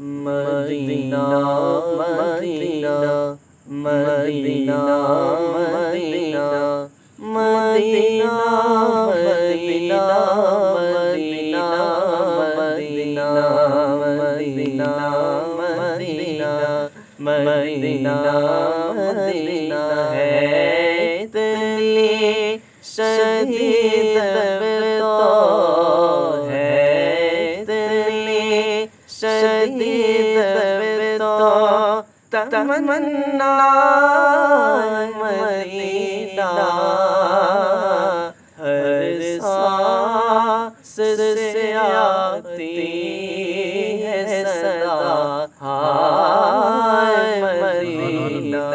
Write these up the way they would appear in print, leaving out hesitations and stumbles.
Medina Medina Medina Medina Medina Medina Medina Medina Medina Medina Medina Medina है तेरी शदीद तो है तेरी शदीद तो तमन्ना मदीना हर सांस से आती है सदा हाय Madina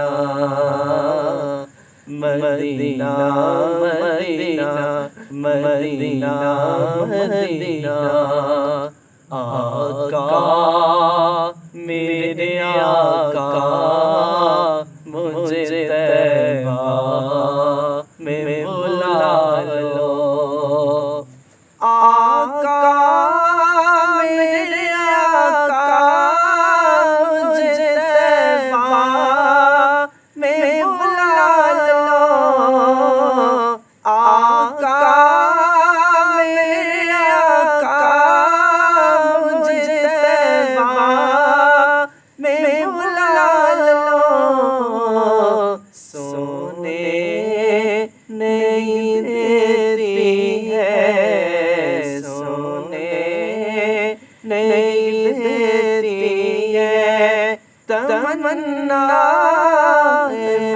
Medina Medina Medina Madina आका मेरे आका मुझे तैबा में बुला लो। आका मेरे आका मुझे तैबा में बुला लो। आका मेरे आका मुझे तैबा में बुला लो। सोने नहीं देती है सोने नहीं देती है तमन्ना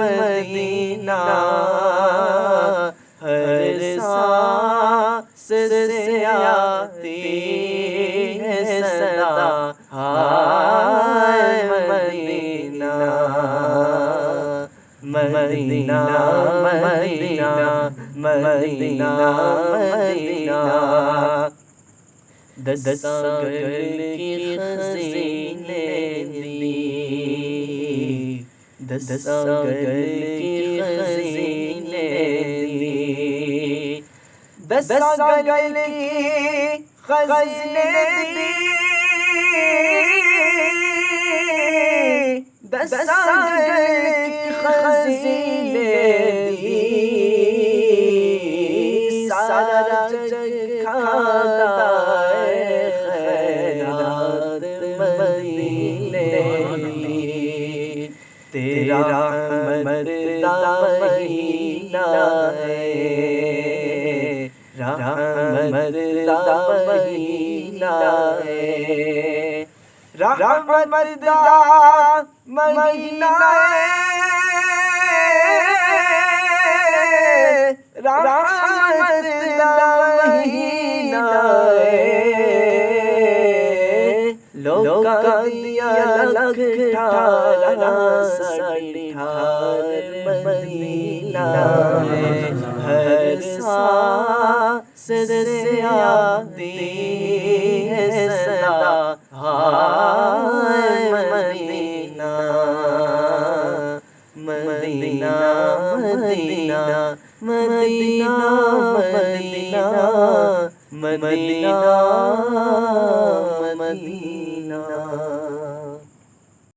मदीना हर सांस से आती है सदा हाय Madina Medina Medina Medina Madina दस्तगल की खज़ीने दी दस्तगल की खज़ीने दी दस्तगल की खज़ीने दी दस्तगल की खज़ीने दी सारा जग खाता है खैरात मदीने की। तेरा रहमत महीना है रहमत महीना है रहमत महीना रहमत महीना लोग का दिया लख ठारा साड़ी ठार मदीना हर सांस से आती है सदा हाय Madina Medina Medina Medina Medina Medina Medina.